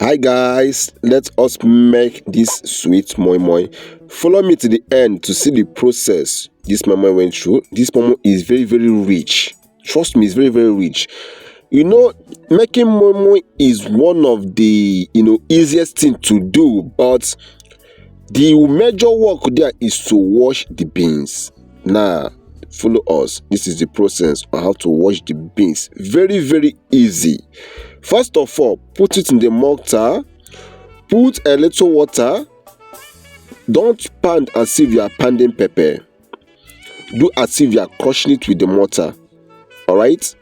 Hi guys, let us make this sweet moi moi. Follow me to the end to see the process this moi moi went through. This moi moi is very rich. Trust me, it's very rich. Making moi moi is one of the easiest thing to do, but the major work there is to wash the beans. Now, follow us. This is the process on how to wash the beans. Very easy. First of all, put it in the mortar. Put a little water. Don't pound as if you are pounding pepper. Do as if you are crushing it with the mortar. Alright?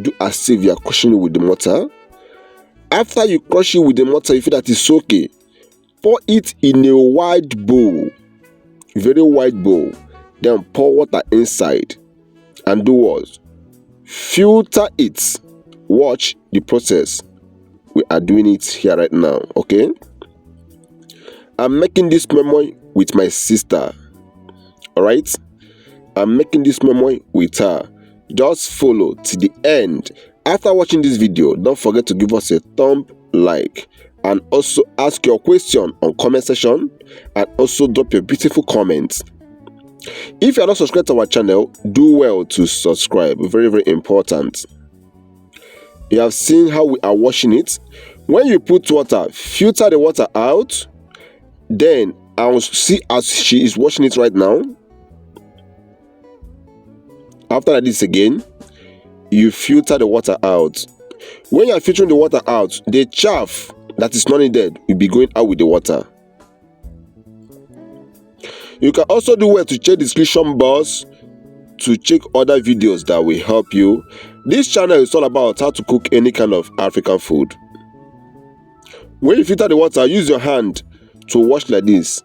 Do as if you are crushing it with the mortar. After you crush it with the mortar, you feel that it's okay. Pour it in a wide bowl. Very wide bowl. Then pour water inside. And do what? Filter it. Watch the process. We are doing it here right now, okay? I'm making this moi moi with my sister. Alright? I'm making this moi moi with her. Just follow to the end. After watching this video, don't forget to give us a thumb like and also ask your question on comment section and also drop your beautiful comments. If you are not subscribed to our channel, do well to subscribe. Very important. You have seen how we are washing it. When you put water, filter the water out. Then I'll see as she is washing it right now. After this again, you filter the water out. When you are filtering the water out, the chaff that is not needed will be going out with the water. You can also do well to check the description box to check other videos that will help you. This channel is all about how to cook any kind of African food. When you filter the water, use your hand to wash like this.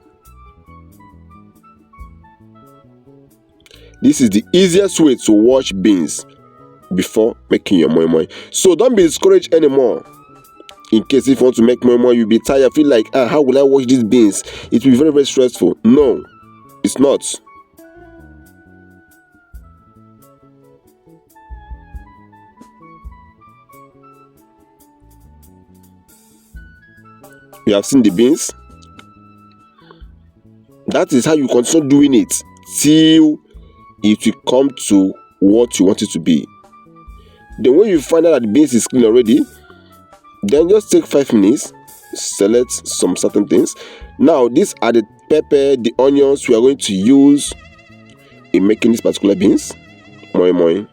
This is the easiest way to wash beans before making your moi moi. So don't be discouraged anymore. In case if you want to make moi moi, you'll be tired, feel like, how will I wash these beans? It will be very stressful. No, it's not. You have seen the beans. That is how you continue doing it till it will come to what you want it to be. Then when you find out that the beans is clean already, then just take 5 minutes, select some certain things. Now these are the pepper, the onions we are going to use in making this particular beans moi moi.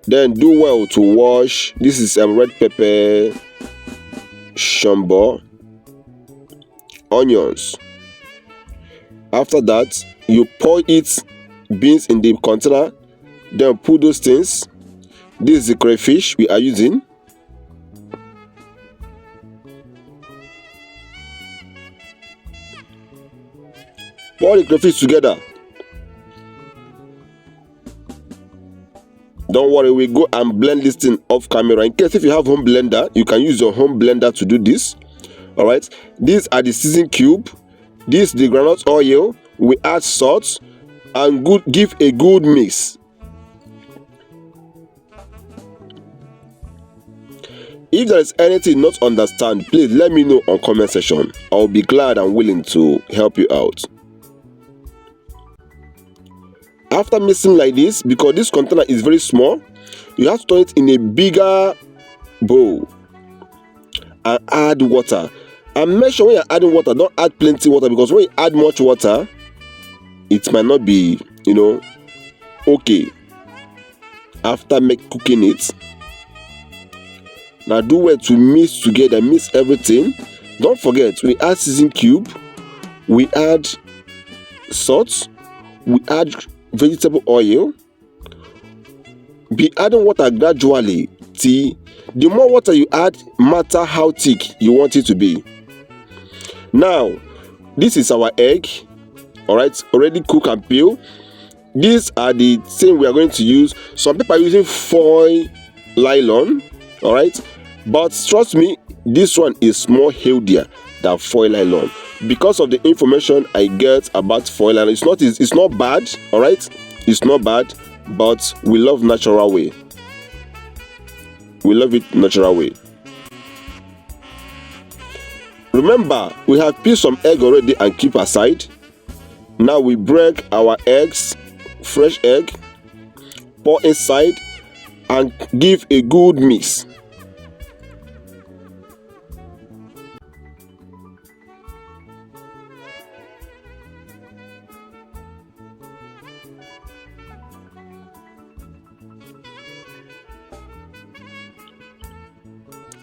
Then do well to wash. This is red pepper, shambo, onions. After that, you pour it beans in the container, then put those things. This is the crayfish we are using. Pour the crayfish together. Don't worry, we go and blend this thing off camera. In case if you have home blender, you can use your home blender to do this. Alright, these are the seasoning cube. This is the groundnut oil. We add salt and give a good mix. If there is anything not understand, please let me know on comment section. I'll be glad and willing to help you out. After mixing like this, because this container is very small, you have to turn it in a bigger bowl and add water. And make sure when you're adding water, don't add plenty water, because when you add much water, it might not be, okay after cooking it. Now do well to mix together, mix everything. Don't forget, we add seasoning cube, we add salt, we add vegetable oil. Be adding water gradually till the more water you add, matter how thick you want it to be. Now this is our egg, alright, already cooked and peeled. These are the things we are going to use. Some people are using foil nylon, alright, but trust me, this one is more healthier than foil nylon because of the information I get about foil nylon. It's not bad, alright, it's not bad, but we love natural way. We love it natural way. Remember, we have peeled some egg already and keep aside. Now we break our eggs, fresh egg, pour inside and give a good mix.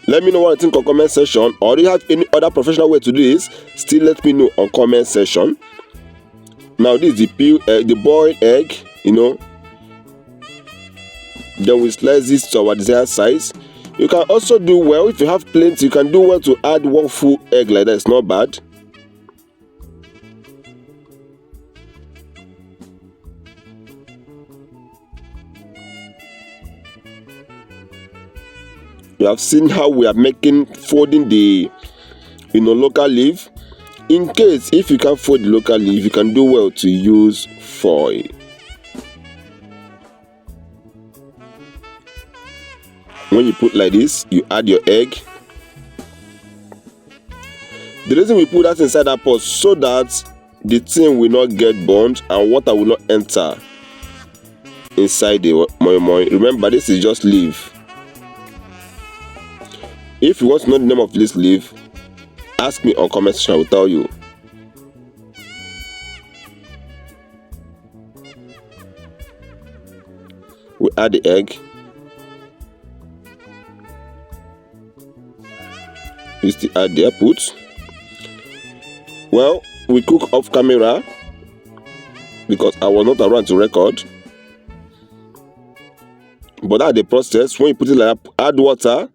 Let me know what you think on comment section, or do you have any other professional way to do this? Still let me know on comment section. Now this is the boiled egg, then we slice this to our desired size. You can also do well, if you have plenty, you can do well to add one full egg like that. It's not bad. You have seen how we are folding the local leaf. In case if you can't fold the local leaf, you can do well to use foil. When you put like this, you add your egg. The reason we put that inside that pot so that the thing will not get burnt and water will not enter inside the moi moi. Remember, this is just leaf. If you want to know the name of this leaf, ask me on comment section, I will tell you. We add the egg. We still add the output. Well, we cook off camera because I was not around to record. But that's the process. When you put it like that, add water.